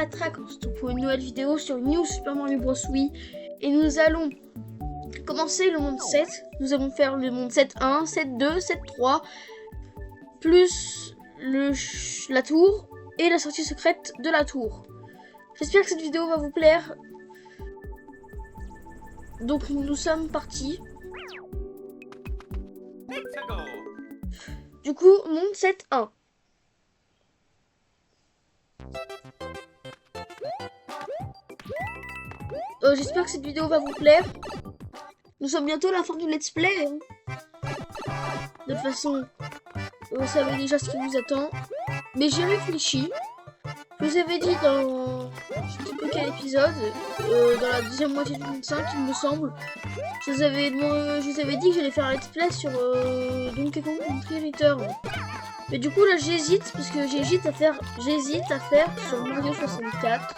Patrack pour une nouvelle vidéo sur New Super Mario Bros. Wii. Et nous allons commencer le monde 7. Nous allons faire le monde 7.1, 7.2, 7.3, plus la tour et la sortie secrète de la tour. J'espère que cette vidéo va vous plaire. Donc nous sommes partis. Du coup, monde 7.1. J'espère que cette vidéo va vous plaire. Nous sommes bientôt à la fin du let's play. Hein. De toute façon, vous savez déjà ce qui vous attend. Mais j'ai réfléchi. Je vous avais dit dans je ne sais plus quel épisode, dans la deuxième moitié du monde 5, il me semble. Je vous avais dit que j'allais faire un let's play sur Donkey Kong Country Return. Mais du coup là j'hésite parce que j'hésite à faire sur Mario 64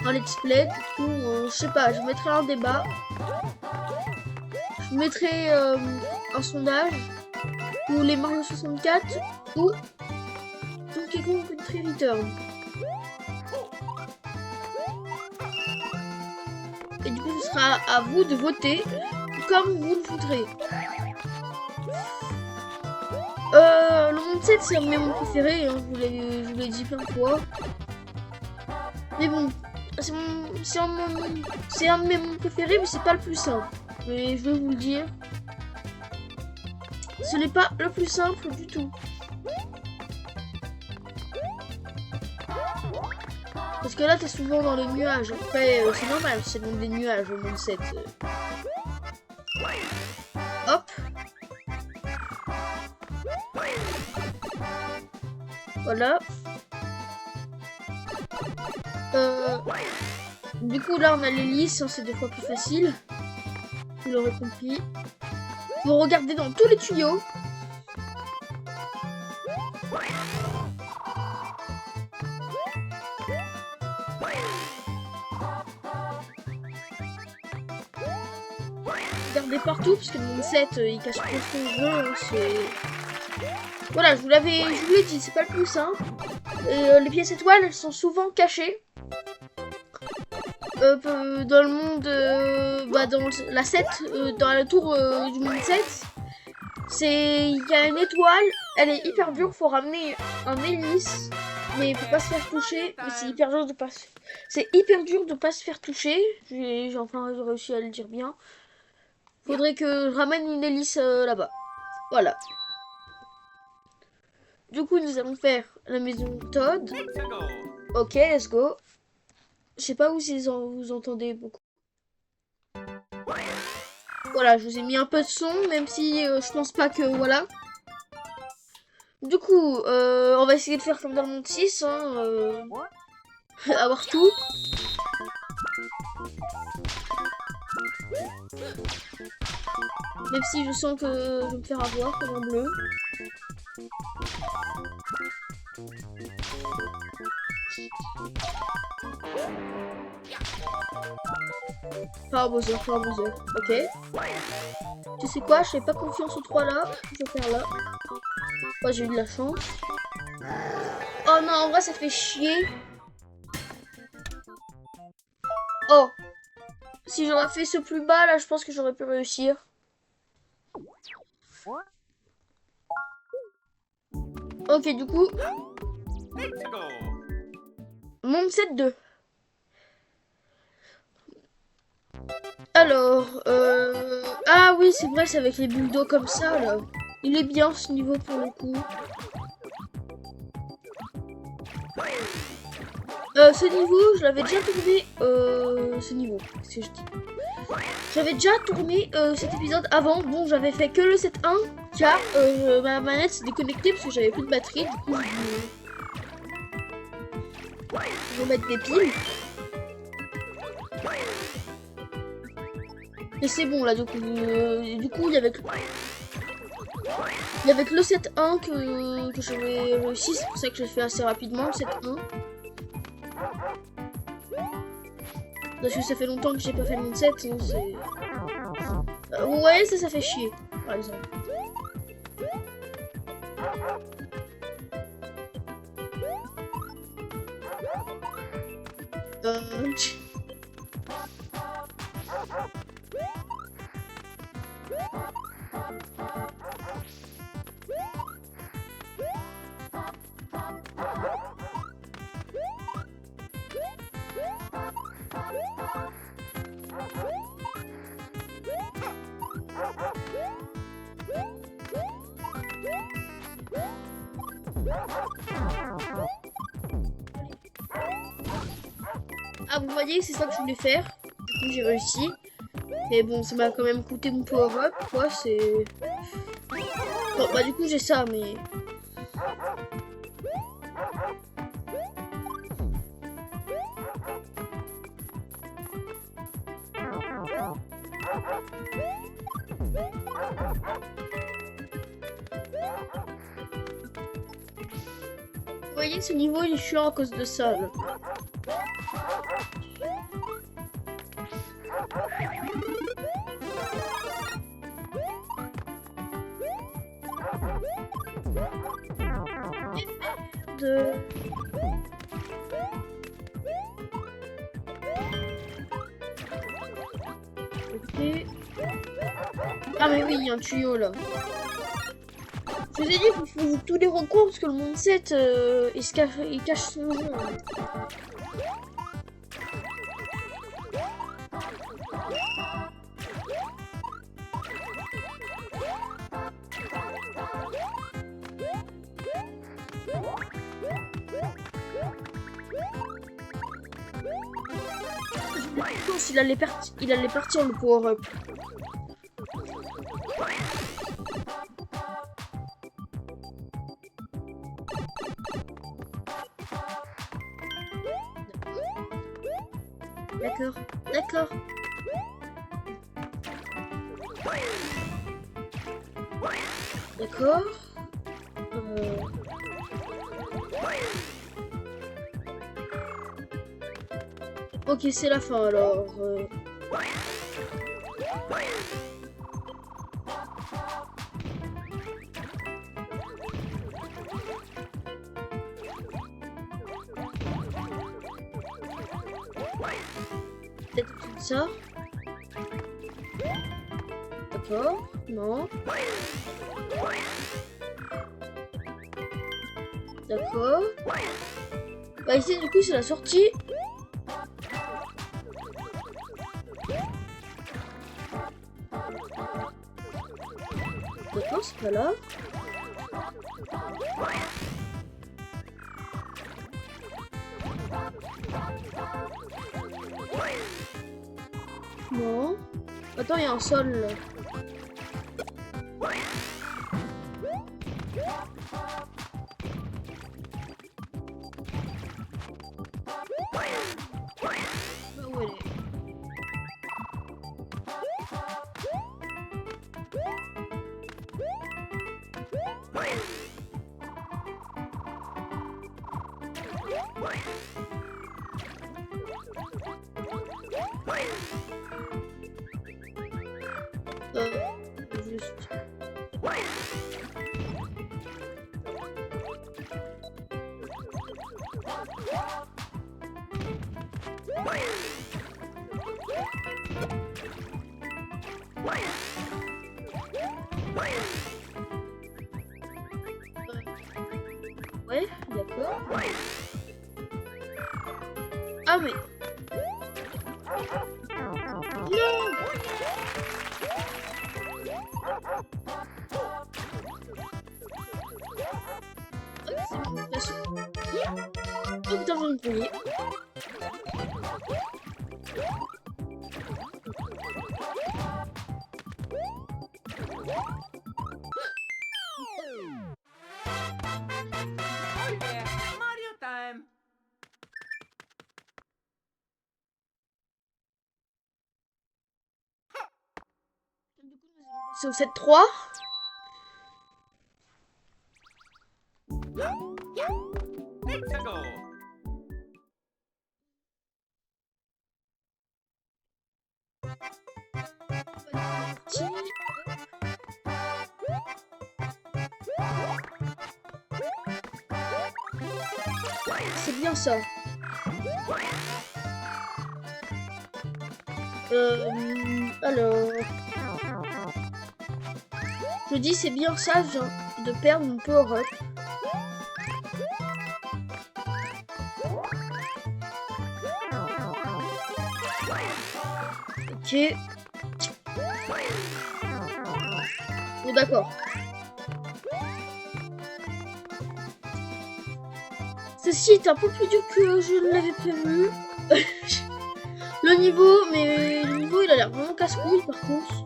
un let's play. Du coup je sais pas, je mettrai un débat, je mettrai un sondage ou les Mario 64 ou Donkey Kong Country Return. Et du coup ce sera à vous de voter comme vous le voudrez. Le monde 7 c'est un de mes mondes préférés, hein, je vous l'ai dit plein de fois. Mais bon, c'est un de mes mondes préférés, mais c'est pas le plus simple. Mais je vais vous le dire. Ce n'est pas le plus simple du tout. Parce que là t'es souvent dans les nuages. Après c'est normal, c'est le monde des nuages au monde 7. Hop. Voilà. Du coup là on a l'hélice, hein, c'est 2 fois plus facile. Vous l'aurez compris. Vous regardez dans tous les tuyaux. Regardez partout parce que le monde 7 il cache pas son jeu. Hein, voilà, je vous l'ai dit, c'est pas le plus simple. Les pièces étoiles elles sont souvent cachées. Dans le monde, dans la 7, dans la tour du monde 7, il y a une étoile, elle est hyper dure, faut ramener un hélice, mais faut pas se faire toucher. Mais c'est hyper dur de pas se faire toucher. J'ai enfin réussi à le dire bien. Faudrait que je ramène une hélice là-bas. Voilà. Du coup, nous allons faire la maison Toad. Ok, let's go. Je sais pas vous entendez beaucoup. Voilà, je vous ai mis un peu de son, même si je pense pas que... Voilà. Du coup, on va essayer de faire comme dans le monde 6. Hein, avoir tout. Même si je sens que je vais me faire avoir comme un bleu. Pas Bowser, ok. Tu sais quoi, je fais pas confiance aux 3 là, je vais faire là. Ouais, j'ai eu de la chance. Oh non, en vrai ça fait chier. Oh, si j'aurais fait ce plus bas là, je pense que j'aurais pu réussir. Ok, du coup, monde 7-2. Alors, ah oui, c'est vrai, c'est avec les bulles d'eau comme ça, là. Il est bien, ce niveau, pour le coup. Ce niveau, je l'avais déjà tourné, ce niveau, qu'est-ce que je dis? J'avais déjà tourné cet épisode avant. Bon, j'avais fait que le 7.1, car ma manette s'est déconnectée parce que j'avais plus de batterie. Du coup, je vais mettre des piles. Et c'est bon là, du coup il y avait que le 7.1 que j'avais réussi, c'est pour ça que j'ai fait assez rapidement le 7.1. Parce que ça fait longtemps que j'ai pas fait le monde 7, hein, vous voyez, ça fait chier, par exemple. Euh... Ah, vous voyez, c'est ça que je voulais faire. Du coup, j'ai réussi. Mais bon, ça m'a quand même coûté mon power-up, quoi, c'est... Bon, bah du coup, j'ai ça, mais... Vous voyez, ce niveau, il est chiant à cause de ça, là. De... Ok. Ah mais oui, il y a un tuyau là. Je vous ai dit, il faut tous les recours parce que le monde 7, il cache son jeu. Je pense qu'il allait partir le power-up. D'accord, d'accord. D'accord. Ok, c'est la fin alors. Peut-être tout ça. D'accord. Non. D'accord. Bah ici du coup c'est la sortie. D'accord, c'est pas là. Non. Attends, il y a un sol là. Bah, où elle est? Juste. Ouais, d'accord. Ah mais... Non! Ok, c'est bon, de toute façon. Oh putain, j'ai une poignée. Mario time. C'est au 7-3. Let's go. C'est bien ça. Alors... Je dis c'est bien sage de perdre mon power-up. Ok. Bon d'accord. Ceci est un peu plus dur que je ne l'avais prévu. Le niveau il a l'air vraiment casse-couille par contre.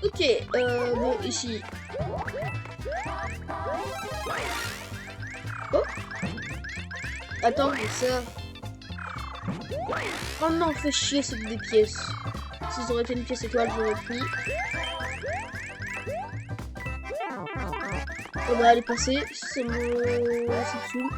Ok, bon ici. Oh. Attends, mais ça. Oh non, fait chier, c'est des pièces. Si ça aurait été une pièce étoile, j'aurais pris. Oh bah elle est passée, c'est tout.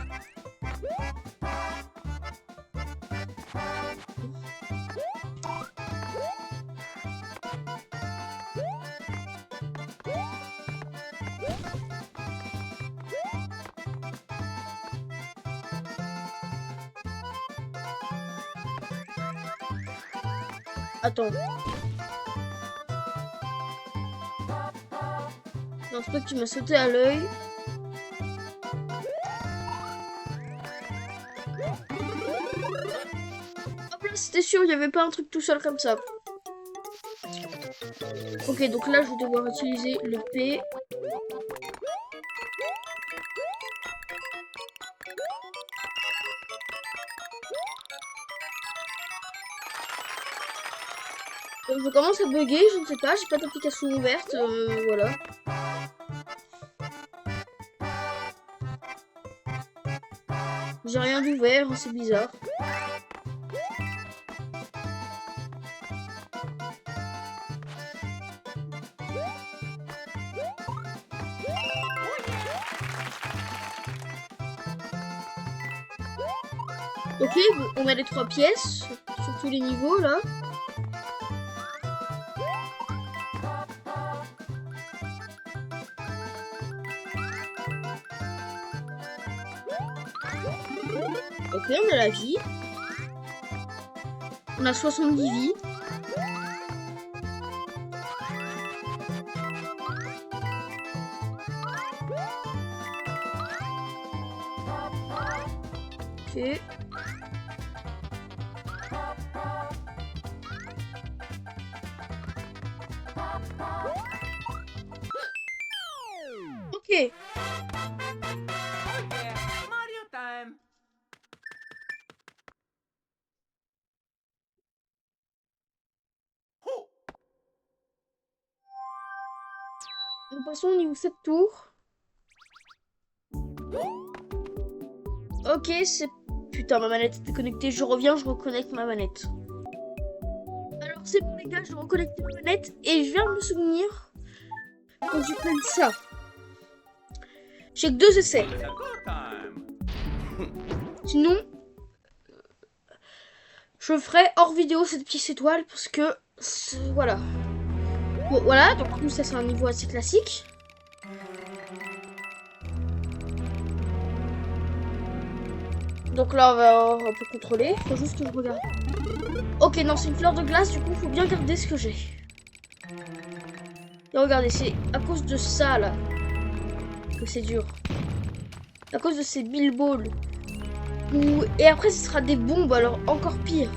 Attends. Non, c'est pas que tu m'as sauté à l'œil. Hop là, c'était sûr, il n'y avait pas un truc tout seul comme ça. Ok, donc là, je vais devoir utiliser le P. Je commence à bugger, je ne sais pas, j'ai pas d'application ouverte, voilà. J'ai rien d'ouvert, c'est bizarre. Ok, bon, on met les 3 pièces sur tous les niveaux là. Ok, on a la vie. On a 70 vies. Ok. Ok. Oh yeah, Mario time. Ho! Nous passons au niveau 7 tours. Ok, c'est... Putain, ma manette était connectée. Je reviens, je reconnecte ma manette. Alors, c'est bon, les gars, je reconnecte ma manette. Et je viens de me souvenir quand je prenne ça. J'ai que 2 essais. It's a go time. Sinon, je ferai hors vidéo cette pièce étoile parce que... Voilà. Bon, voilà. Donc, nous, ça, c'est un niveau assez classique. Donc là, on peut contrôler. Faut juste que je regarde. Ok, non, c'est une fleur de glace. Du coup, faut bien garder ce que j'ai. Et regardez, c'est à cause de ça, là, que c'est dur. À cause de ces billballs. Et après, ce sera des bombes, alors encore pire.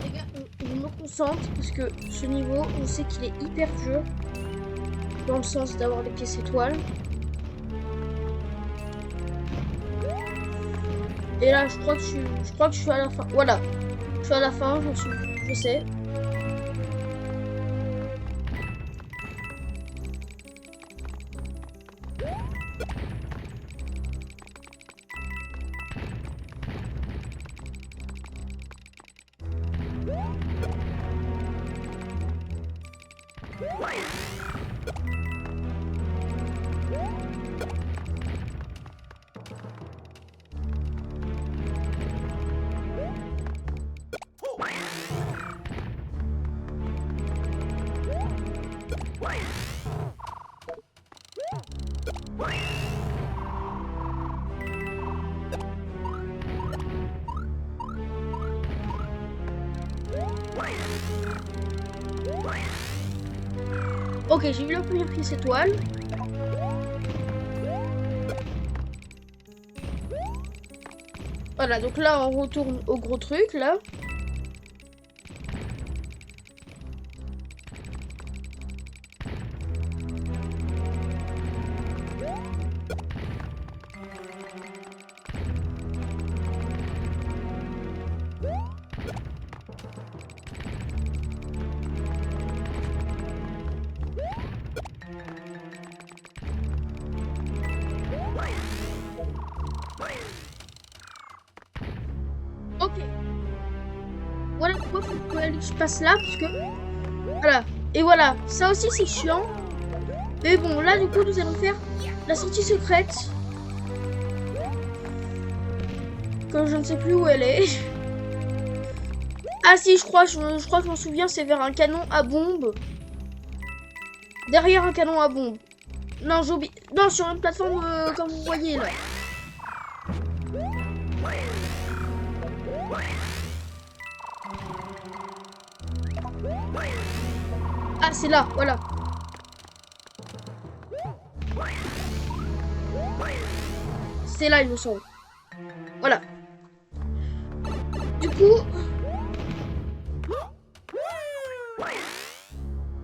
Les gars, je me concentre parce que ce niveau, on sait qu'il est hyper dur. Dans le sens d'avoir les pièces étoiles. Et là, je crois que je suis à la fin. Voilà. Je suis à la fin, je sais. Ok, j'ai eu la première pièce étoile. Voilà, donc là on retourne au gros truc là. Ok. Voilà pourquoi faut que je passe là, parce que... Voilà. Et voilà, ça aussi c'est chiant. Mais bon, là du coup nous allons faire la sortie secrète. Que je ne sais plus où elle est. Ah si, je crois que je m'en souviens, c'est vers un canon à bombe. Derrière un canon à bombe. Non, j'oublie. Non, sur une plateforme comme vous voyez là. Ah, c'est là, voilà. C'est là, il me semble. Voilà. Du coup...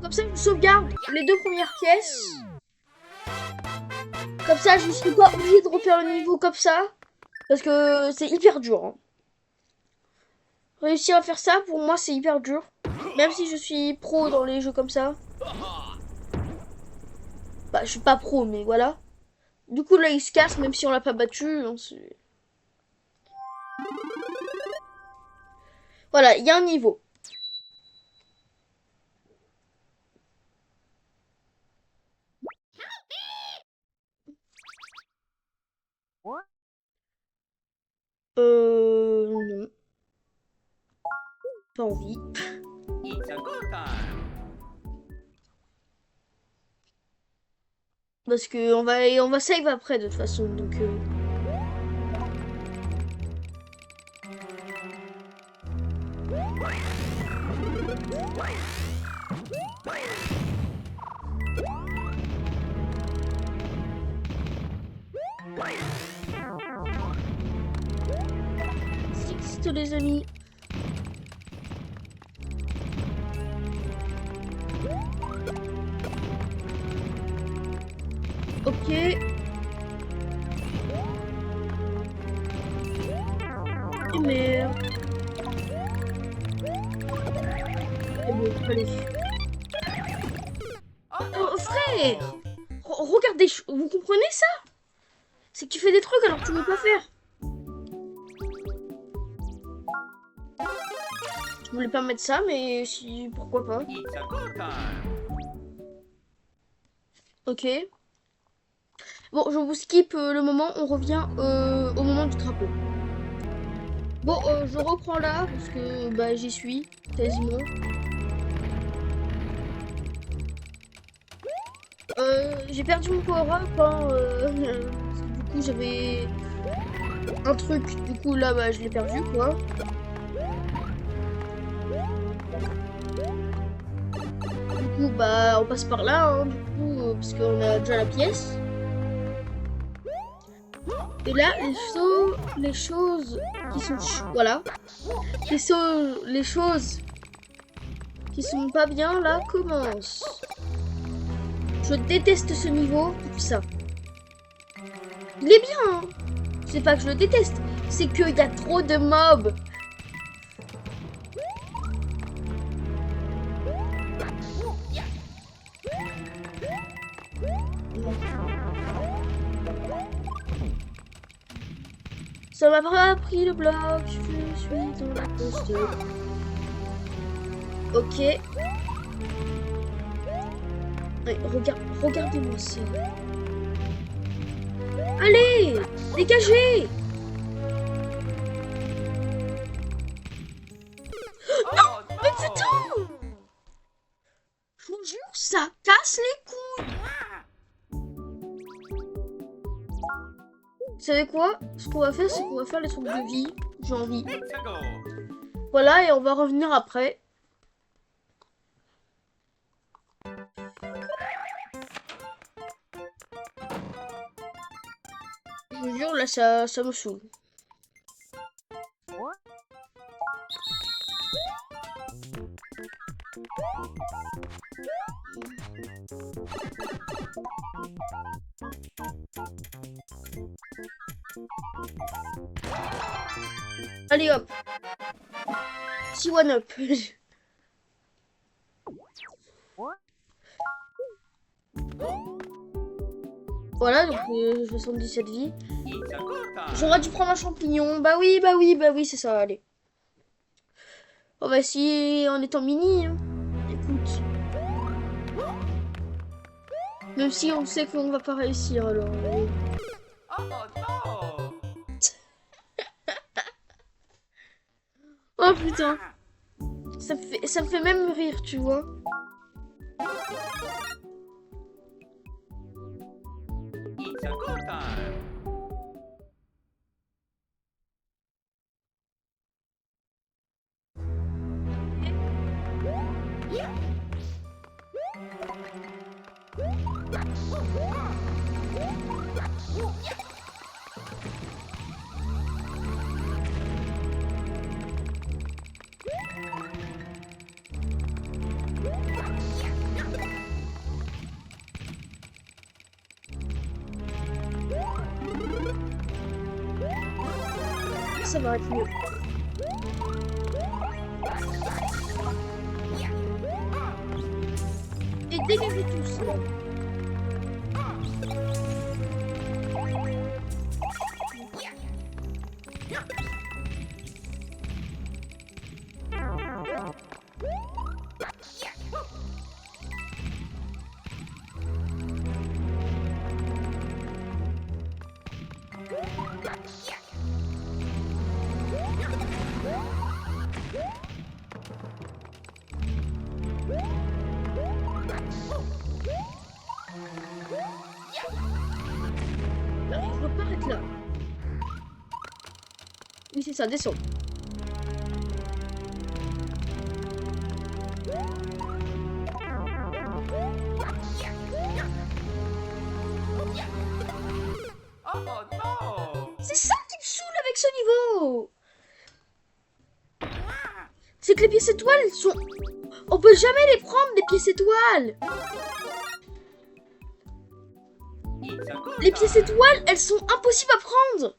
Comme ça, je sauvegarde les 2 premières pièces. Comme ça, je ne suis pas obligée de refaire le niveau comme ça. Parce que c'est hyper dur. Hein. Réussir à faire ça, pour moi, c'est hyper dur. Même si je suis pro dans les jeux comme ça. Bah, je suis pas pro, mais voilà. Du coup, là, il se casse, même si on l'a pas battu. Hein, voilà, il y a un niveau. Non. Pas envie. It's a go time. Parce que on va save après de toute façon, donc Sixte les amis. Ok. Et merde. Et bon, allez. Oh, frère! Regardez, vous comprenez ça? C'est que tu fais des trucs alors que tu veux pas faire. Je voulais pas mettre ça, mais si, pourquoi pas. It's a go time. Ok. Bon, je vous skip le moment, on revient au moment du drapeau. Bon, je reprends là, parce que bah, j'y suis, quasiment. J'ai perdu mon power-up, hein, parce que du coup j'avais un truc, du coup là bah, je l'ai perdu quoi. Du coup bah on passe par là, hein, du coup, parce qu'on a déjà la pièce. Et là les choses qui sont... Voilà. Les choses qui sont pas bien là commencent. Je déteste ce niveau pour ça. Il est bien, hein. C'est pas que je le déteste, C'est qu'il y a trop de mobs. Ça m'a pas pris le bloc, je suis dans la poste. Ok. Ouais, regardez-moi ça. Allez, dégagez. Oh, Mais putain! Je vous jure, ça casse les couilles. Vous savez quoi? Ce qu'on va faire, c'est qu'on va faire les trucs de vie. J'ai envie. It's a go. Voilà, et on va revenir après. Je vous jure, là, ça me saoule. Allez hop. 6 one up. Voilà, donc j'ai 77 vies. It's a good time. J'aurais dû prendre un champignon. Bah oui, c'est ça, allez. On va essayer en étant mini. Hein. Écoute. Même si on sait qu'on va pas réussir alors. Oh no. Oh putain. Ça me fait même rire, tu vois. It's a good time. Ça va être mieux. Et dégagez tous. Je dois pas être là. Oui, c'est ça, descends. Oh no. C'est ça qui me saoule avec ce niveau. C'est que les pièces étoiles elles sont... On peut jamais les prendre, les pièces étoiles. It's a good Les pièces time. étoiles, elles sont impossibles à prendre.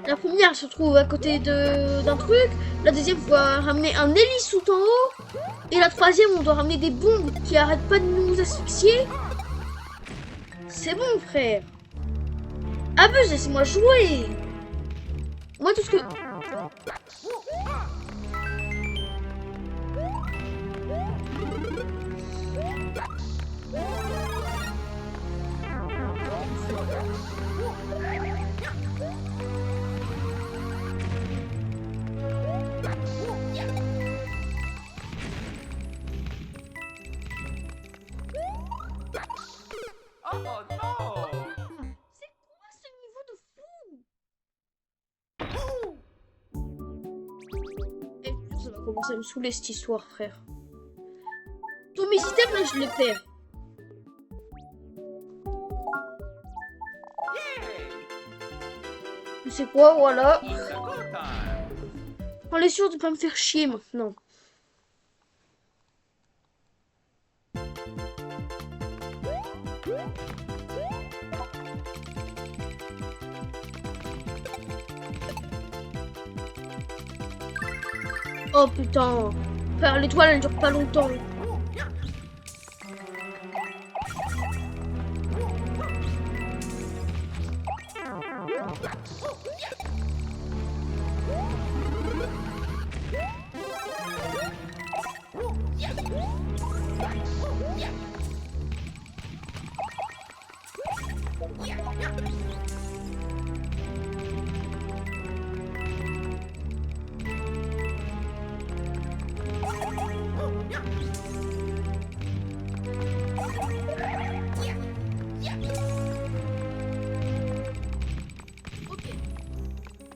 La première elle se trouve à côté d'un truc. La deuxième, on doit ramener un hélice tout en haut. Et la troisième, on doit ramener des bombes qui arrêtent pas de nous asphyxier. C'est bon, frère. Abuse, laissez-moi jouer. Moi, tout ce que... Oh no. C'est quoi ce niveau de fou? Eh, ça va commencer à me saouler cette histoire, frère. Tous mes items, là, je les perds. Tu sais quoi, voilà. It's a good time. On est sûr de pas me faire chier maintenant. Oh putain. Enfin, l'étoile elle dure pas longtemps.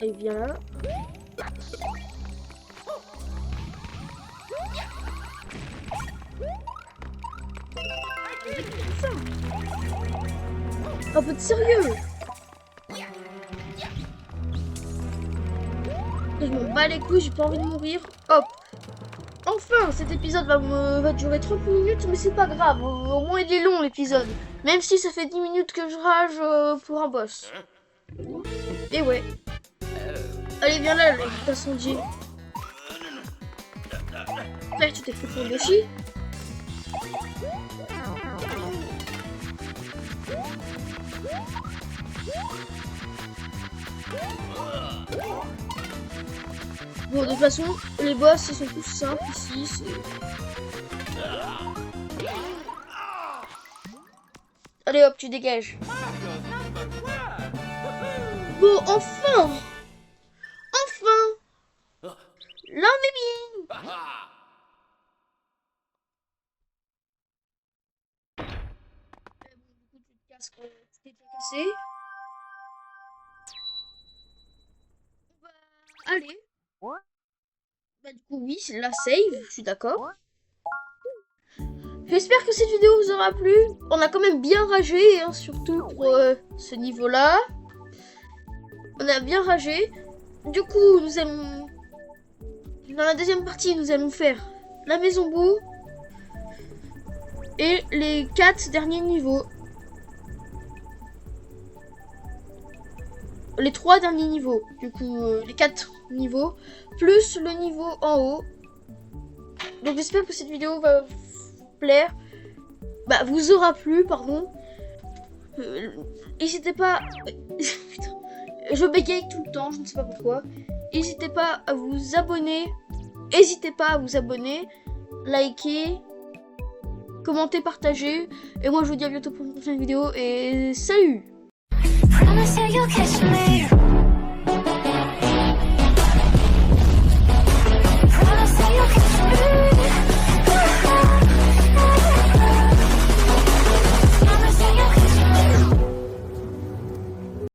Et viens là. Un peu de sérieux. Je m'en bats les couilles, j'ai pas envie de mourir. Hop. Enfin, cet épisode va durer 30 minutes, mais c'est pas grave. Au moins il est long l'épisode. Même si ça fait 10 minutes que je rage pour un boss. Et ouais. Allez, viens là, le incendié. Là, tu t'es fait pour Yoshi. Bon, de toute façon, les boss, ils sont tous simples ici. Allez hop, tu dégages. Bon, enfin! Enfin! Là, on est bien! Cassé. Allez. Bah du coup oui, c'est la save, je suis d'accord. J'espère que cette vidéo vous aura plu. On a quand même bien ragé, hein, surtout pour ce niveau-là. On a bien ragé. Du coup, nous allons... Dans la deuxième partie, nous allons faire la maison boue et les 4 derniers niveaux. Les 3 derniers niveaux, du coup les 4 niveaux, plus le niveau en haut. Donc j'espère que cette vidéo va vous plaire, vous aura plu, pardon. N'hésitez pas, putain, je bégaye tout le temps, je ne sais pas pourquoi. N'hésitez pas à vous abonner, liker, commenter, partager. Et moi je vous dis à bientôt pour une prochaine vidéo et salut! Promise you, you'll catch me.